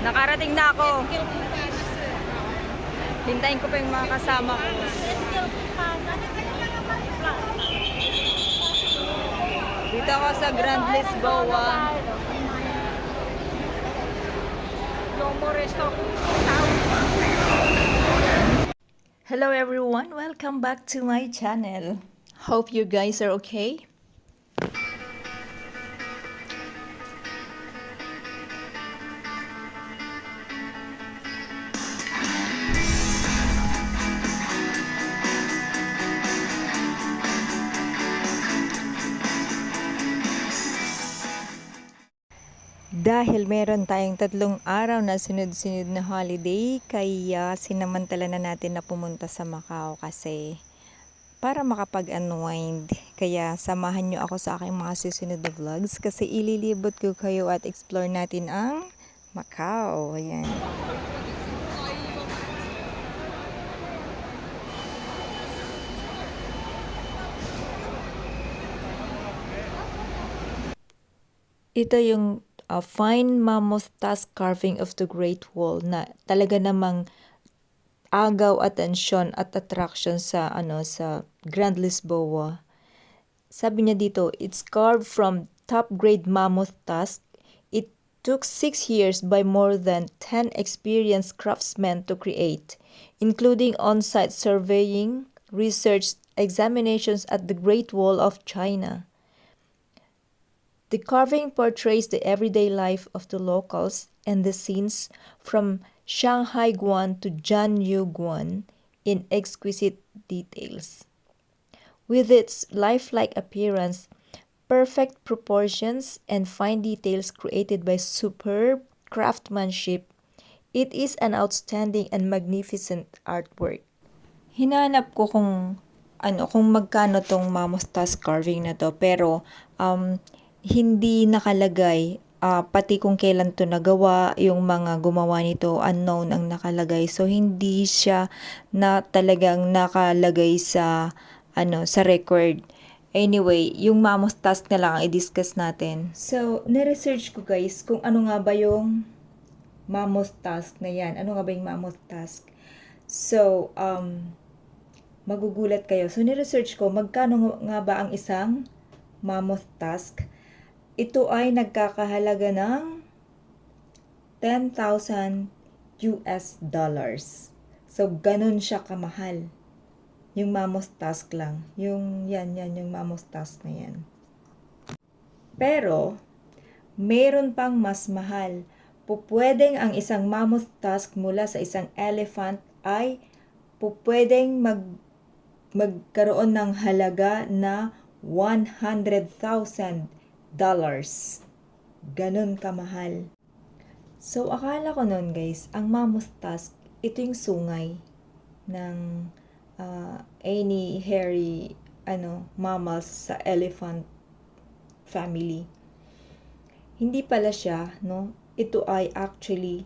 Nakarating na ako. Hintayin ko pa yung mga kasama ko. Dito ako sa Grand Lisboa. Hello everyone, welcome back to my channel. Hope you guys are okay. Dahil meron tayong 3 araw na sunod-sunod na holiday, kaya sinamantala na natin na pumunta sa Macau kasi para makapag-unwind. Kaya samahan nyo ako sa aking mga susunod na vlogs kasi ililibot ko kayo at explore natin ang Macau. Ayan. Ito yung fine mammoth tusk carving of the Great Wall na talaga namang agaw atensyon at attraction sa sa Grand Lisboa. Sabi niya dito, it's carved from top-grade mammoth tusk. It took 6 years by more than 10 experienced craftsmen to create, including on-site surveying, research, examinations at the Great Wall of China. The carving portrays the everyday life of the locals and the scenes from Shanghai Guan to Jianyu Guan in exquisite details. With its lifelike appearance, perfect proportions, and fine details created by superb craftsmanship, it is an outstanding and magnificent artwork. Hinanap ko kung magkano tong mammoth tusk carving na to, pero hindi nakalagay, pati kung kailan to nagawa, yung mga gumawa nito unknown ang nakalagay. So hindi siya na talagang nakalagay sa sa record. Anyway, yung mammoth tusk na lang ang i-discuss natin. So, na-research ko guys kung ano nga ba yung mammoth tusk na yan. Ano nga ba yung mammoth tusk? So, magugulat kayo. So, ni-research ko magkano nga ba ang isang mammoth tusk. Ito ay nagkakahalaga ng 10,000 US dollars. So, ganun siya kamahal. Yung mammoth tusk lang. Yung mammoth tusk na yan. Pero, meron pang mas mahal. Pupwedeng ang isang mammoth tusk mula sa isang elephant ay pupwedeng magkaroon ng halaga na $100,000. Ganun kamahal. So, akala ko noon guys, ang mammoth tusk, ito yung sungay ng any hairy mammals sa elephant family. Hindi pala siya, no? Ito ay actually,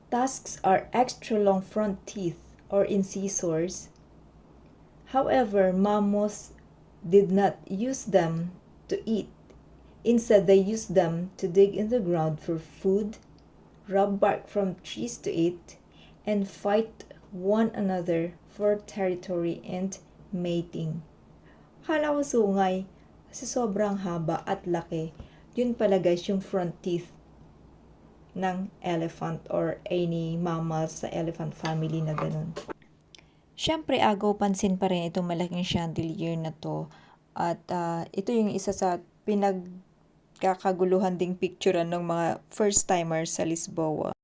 tusks are extra long front teeth or incisors. However, mammoths did not use them to eat. Instead, they used them to dig in the ground for food, rub bark from trees to eat, and fight one another for territory and mating. Akala ko sungay kasi sobrang haba at laki. Yun pala guys yung front teeth ng elephant or any mammal sa elephant family na ganun. Siyempre, agaw pansin pa rin itong malaking chandelier na to. At ito yung isa sa pinagkakaguluhan ding picturean ng mga first-timers sa Lisboa.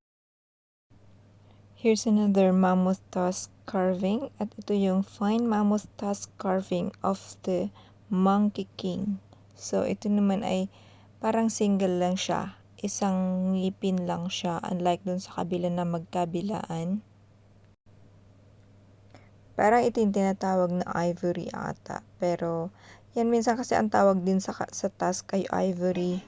Here's another mammoth tusk carving. At ito yung fine mammoth tusk carving of the Monkey King. So, ito naman ay parang single lang siya. Isang ngipin lang siya. Unlike dun sa kabila na magkabilaan. Parang ito yung tinatawag na ivory ata. Pero, yan minsan kasi ang tawag din sa tusk ay ivory.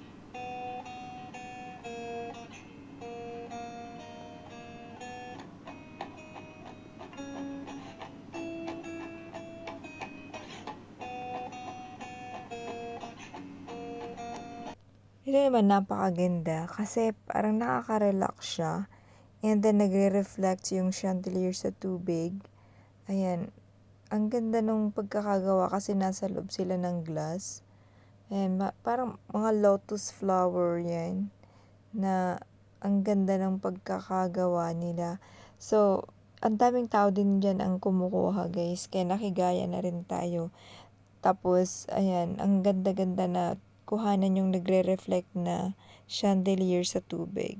Ito naman napakaganda kasi parang nakaka-relax siya and then nagre-reflect yung chandelier sa tubig. Ayan, ang ganda nung pagkakagawa kasi nasa loob sila ng glass. Ayan, parang mga lotus flower yan na ang ganda ng pagkakagawa nila. So, ang daming tao din dyan ang kumukuha guys, kaya nakigaya na rin tayo. Tapos, ayan, ang ganda-ganda na kuhanan yung nagre-reflect na chandelier sa tubig.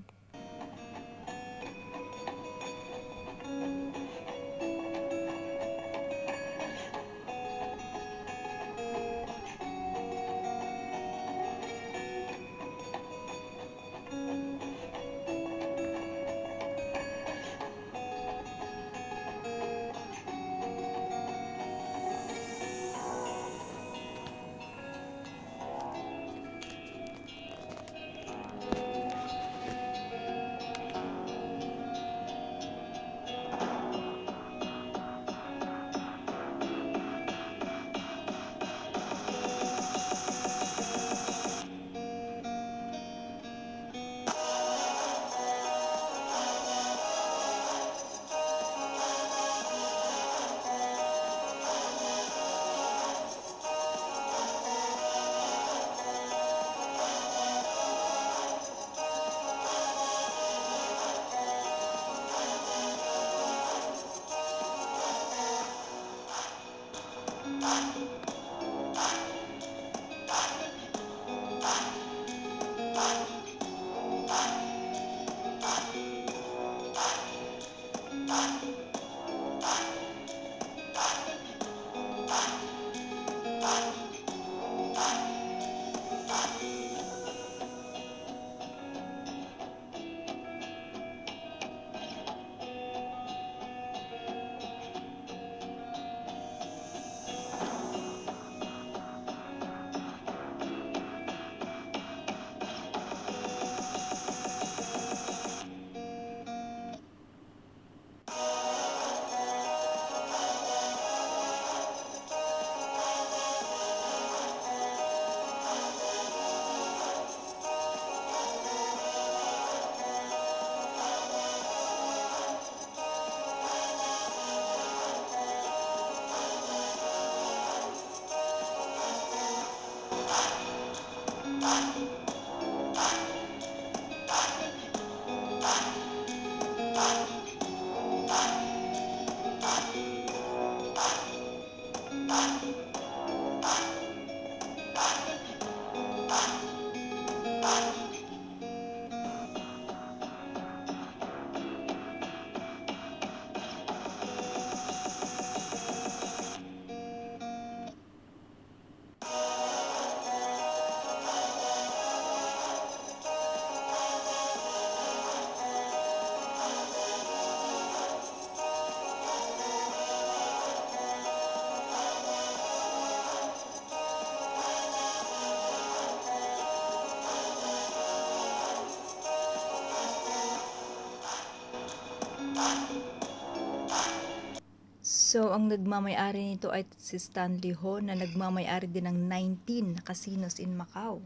So, ang nagmamay-ari nito ay si Stanley Ho na nagmamay-ari din ng 19 casinos in Macau.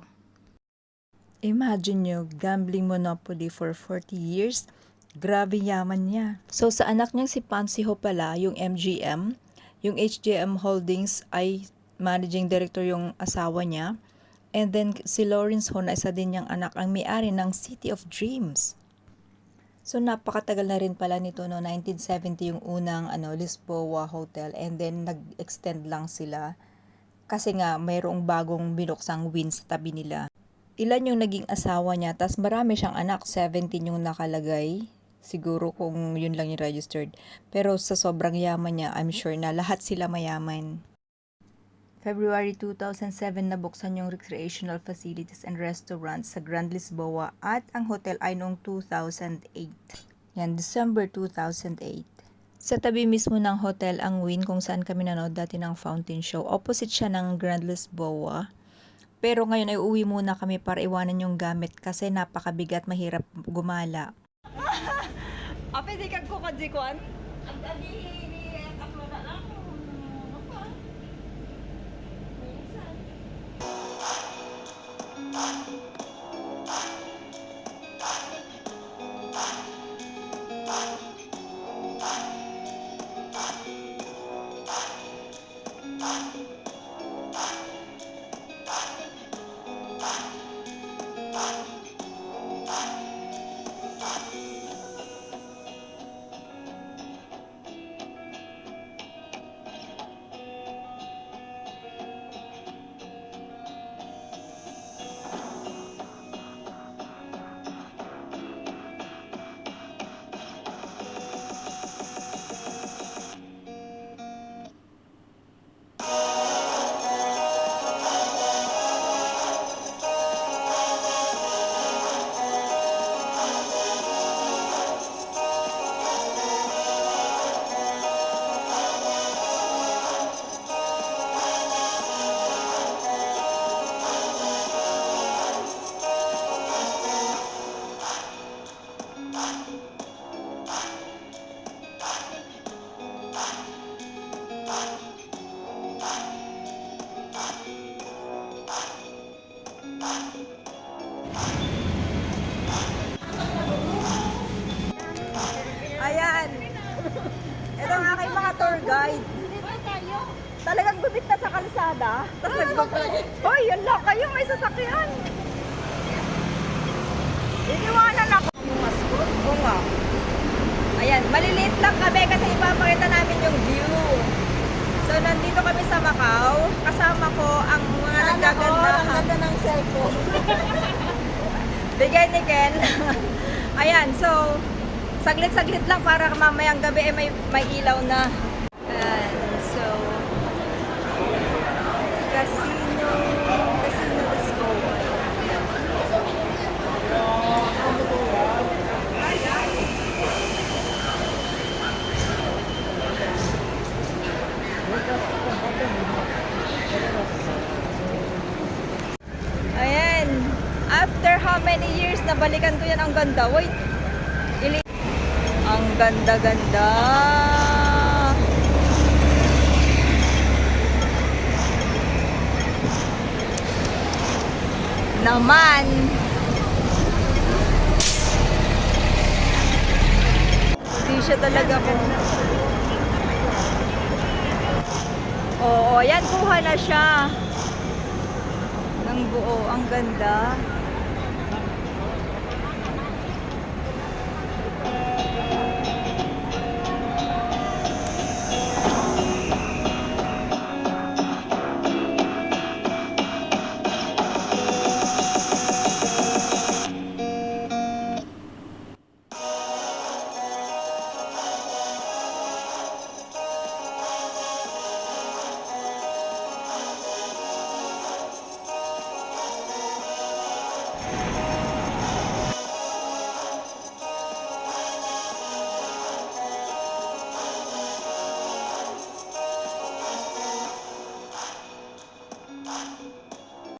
Imagine nyo, gambling monopoly for 40 years. Grabe yaman niya. So, sa anak niya si Pansy Ho pala, yung MGM, yung HGM Holdings ay managing director yung asawa niya. And then, si Lawrence Ho na isa din niyang anak ang may-ari ng City of Dreams. So, napakatagal na rin pala nito, no? 1970 yung unang Lisboa Hotel and then nag-extend lang sila. Kasi nga, mayroong bagong binuksang Wynn sa tabi nila. Ilan yung naging asawa niya, tas marami siyang anak, 17 yung nakalagay. Siguro kung yun lang yung registered. Pero sa sobrang yaman niya, I'm sure na lahat sila mayaman. February 2007 nabuksan yung recreational facilities and restaurants sa Grand Lisboa at ang hotel ay noong 2008. Yan, December 2008. Sa tabi mismo ng hotel ang Wynn kung saan kami nanood dati ng fountain show. Opposite siya ng Grand Lisboa. Pero ngayon ay uwi muna kami para iwanan yung gamit kasi napakabigat, mahirap gumala. Apa di kag ko kadikuan? Ang tadi ni ako na lang. Apa? Minsan. Talagang gumit na sa kalsada. Tapos Hoy, yan lang kayo, may sasakyan. Iniwanan ako. Yung masko? Oo nga. Ayan, maliliit lang kami kasi ipapakita namin yung view. So, nandito kami sa Macau. Kasama ko ang mga nagaganda. Ang ganda ng cellphone. Bigay ni Ken. Ayan, so, saglit-saglit lang para mamayang gabi may ilaw na. Ayan, so, Casino Disco. Ayan. After how many years nabalikan ko yan, ang ganda. Wait. Ang ganda-ganda. Naman. Hindi siya talaga ko. Oo, yan kuha na siya. Ng buo. Ang ganda.